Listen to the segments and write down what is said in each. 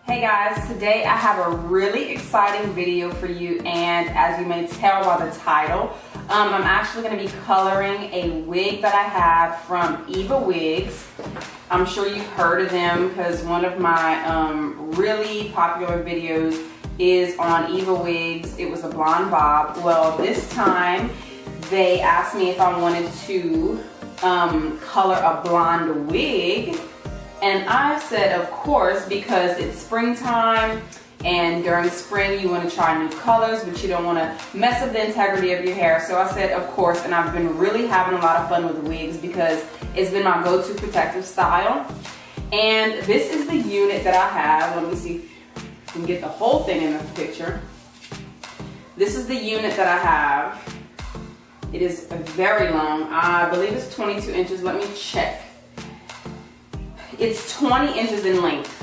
Hey guys, today I have a really exciting video for you, and as you may tell by the title, I'm actually going to be coloring a wig that I have from EvaWigs. I'm sure you've heard of them because one of my really popular videos is on EvaWigs. It was a blonde bob. Well, this time they asked me if I wanted to color a blonde wig. And I said, of course, because it's springtime and during spring you want to try new colors, but you don't want to mess up the integrity of your hair. So I said, of course, and I've been really having a lot of fun with wigs because it's been my go-to protective style. And this is the unit that I have. Let me see if I can get the whole thing in the picture. This is the unit that I have. It is very long. I believe it's 22 inches. Let me check. It's 20 inches in length,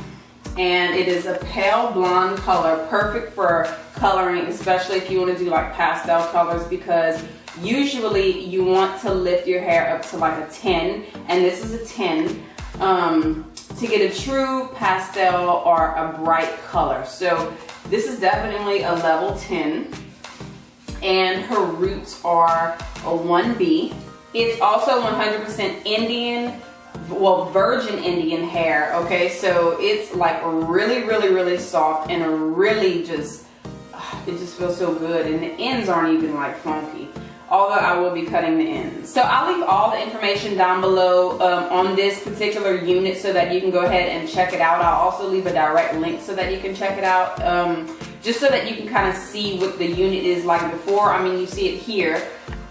and it is a pale blonde color, perfect for coloring, especially if you want to do like pastel colors, because usually you want to lift your hair up to like a 10, and this is a 10, to get a true pastel or a bright color. So this is definitely a level 10, and her roots are a 1B. It's also 100% Indian, well, virgin Indian hair, okay? So it's like really soft and really just, it just feels so good, and the ends aren't even like funky, although I will be cutting the ends. So I'll leave all the information down below on this particular unit so that you can go ahead and check it out. I'll also leave a direct link so that you can check it out, just so that you can kind of see what the unit is like before. I mean, you see it here,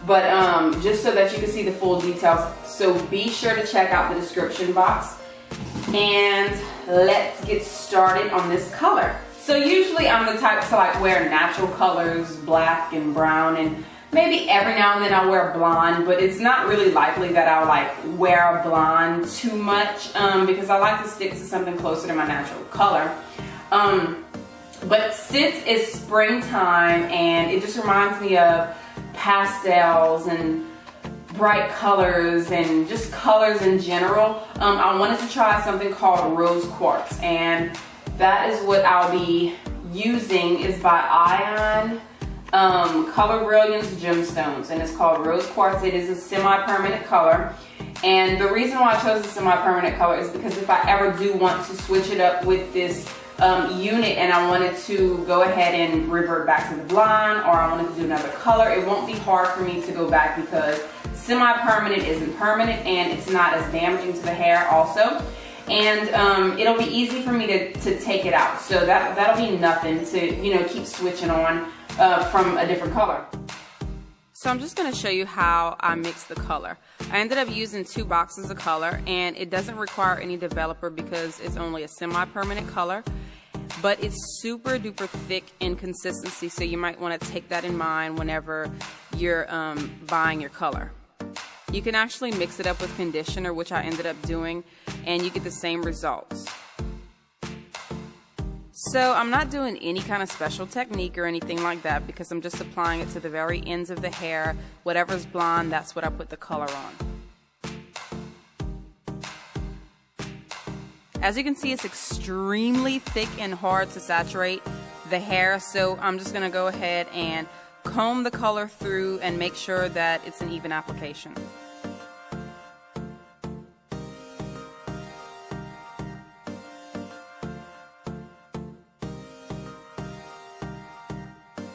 but just so that you can see the full details. So be sure to check out the description box, and let's get started on this color. So usually I'm the type to like wear natural colors, black and brown, and maybe every now and then I'll wear blonde, but it's not really likely that I'll like wear blonde too much because I like to stick to something closer to my natural color. But since it's springtime and it just reminds me of pastels and bright colors and just colors in general, I wanted to try something called rose quartz, and that is what I'll be using. Is by Ion Color Brilliance Gemstones, and it's called rose quartz. It is a semi-permanent color, and the reason why I chose the semi-permanent color is because if I ever do want to switch it up with this unit and I wanted to go ahead and revert back to the blonde, or I wanted to do another color, it won't be hard for me to go back because semi-permanent isn't permanent, and it's not as damaging to the hair also, and it'll be easy for me to take it out. So that'll be nothing to, you know, keep switching on from a different color. So I'm just going to show you how I mix the color. I ended up using 2 boxes of color, and it doesn't require any developer because it's only a semi-permanent color, but it's super duper thick in consistency, so you might want to take that in mind whenever you're buying your color. You can actually mix it up with conditioner, which I ended up doing, and you get the same results. So I'm not doing any kind of special technique or anything like that because I'm just applying it to the very ends of the hair. Whatever's blonde, that's what I put the color on. As you can see, it's extremely thick and hard to saturate the hair, so I'm just going to go ahead and comb the color through and make sure that it's an even application.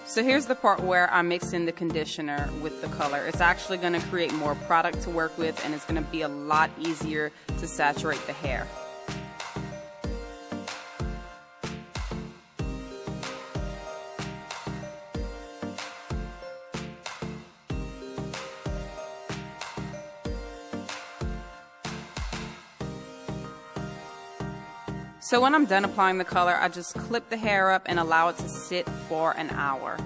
So here's the part where I mix in the conditioner with the color. It's actually going to create more product to work with, and it's going to be a lot easier to saturate the hair. So when I'm done applying the color, I just clip the hair up and allow it to sit for an hour.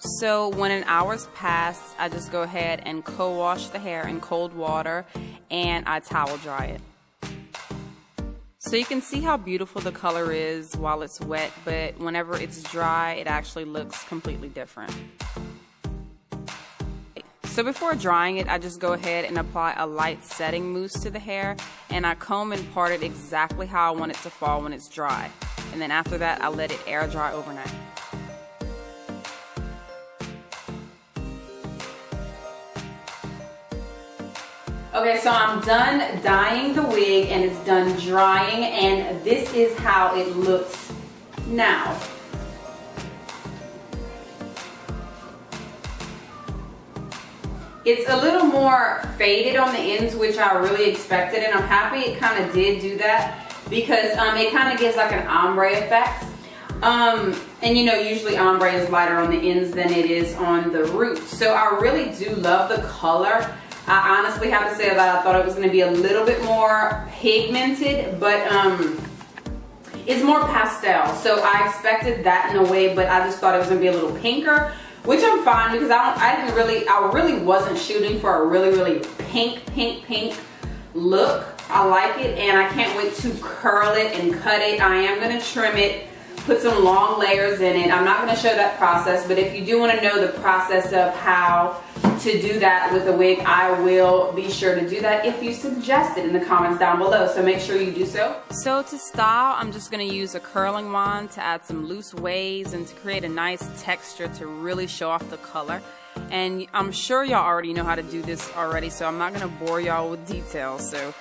So when an hour's passed, I just go ahead and co-wash the hair in cold water, and I towel dry it. So you can see how beautiful the color is while it's wet, but whenever it's dry, it actually looks completely different. So before drying it, I just go ahead and apply a light setting mousse to the hair, and I comb and part it exactly how I want it to fall when it's dry. And then after that, I let it air dry overnight. Okay, so I'm done dyeing the wig and it's done drying, and this is how it looks now. It's a little more faded on the ends, which I really expected, and I'm happy it kind of did do that because it kind of gives like an ombre effect. And you know, usually ombre is lighter on the ends than it is on the roots. So I really do love the color. I honestly have to say that I thought it was going to be a little bit more pigmented, but it's more pastel. So I expected that in a way, but I just thought it was going to be a little pinker, which I'm fine because I really wasn't shooting for a really pink look. I like it, and I can't wait to curl it and cut it. I am going to trim it, put some long layers in it. I'm not going to show that process, but if you do want to know the process of how to do that with a wig, I will be sure to do that if you suggest it in the comments down below, so make sure you do so. So to style, I'm just going to use a curling wand to add some loose waves and to create a nice texture to really show off the color. And I'm sure y'all already know how to do this already, so I'm not going to bore y'all with details. So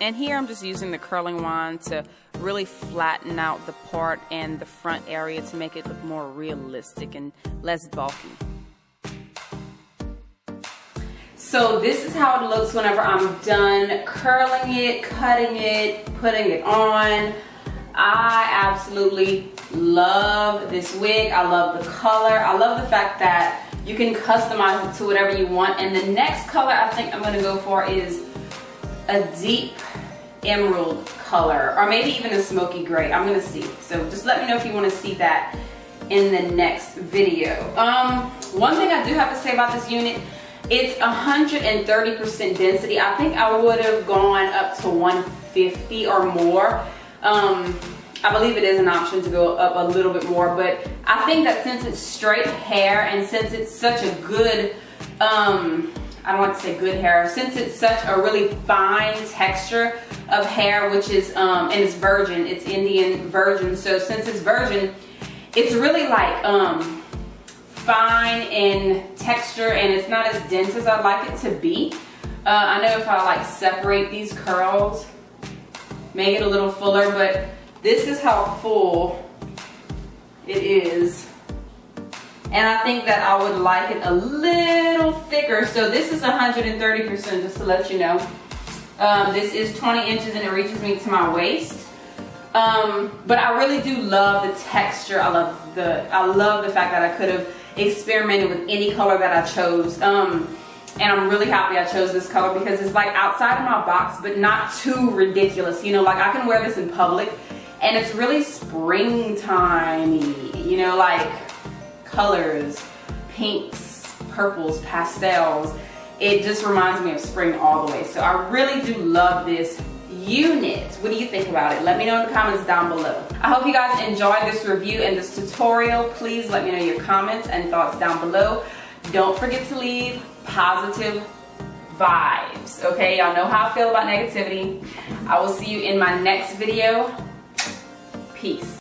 and here I'm just using the curling wand to really flatten out the part and the front area to make it look more realistic and less bulky. So this is how it looks whenever I'm done curling it, cutting it, putting it on. I absolutely love this wig. I love the color. I love the fact that you can customize it to whatever you want. And the next color I think I'm going to go for is a deep emerald color, or maybe even a smoky gray. I'm gonna see. So just let me know if you want to see that in the next video. One thing I do have to say about this unit, it's 130% density. I think I would have gone up to 150 or more. I believe it is an option to go up a little bit more, but I think that since it's straight hair and since it's such a good I don't want to say good hair, since it's such a really fine texture of hair, which is, and it's virgin, it's Indian virgin, so since it's virgin, it's really like fine in texture, and it's not as dense as I'd like it to be. I know if I like separate these curls, make it a little fuller, but this is how full it is. And I think that I would like it a little thicker. So this is 130%, just to let you know. This is 20 inches and it reaches me to my waist. But I really do love the texture. I love the fact that I could have experimented with any color that I chose. And I'm really happy I chose this color because it's like outside of my box, but not too ridiculous. You know, like I can wear this in public and it's really springtimey, you know, like colors, pinks, purples, pastels. It just reminds me of spring all the way. So I really do love this unit. What do you think about it? Let me know in the comments down below. I hope you guys enjoyed this review and this tutorial. Please let me know your comments and thoughts down below. Don't forget to leave positive vibes, okay? Y'all know how I feel about negativity. I will see you in my next video. Peace.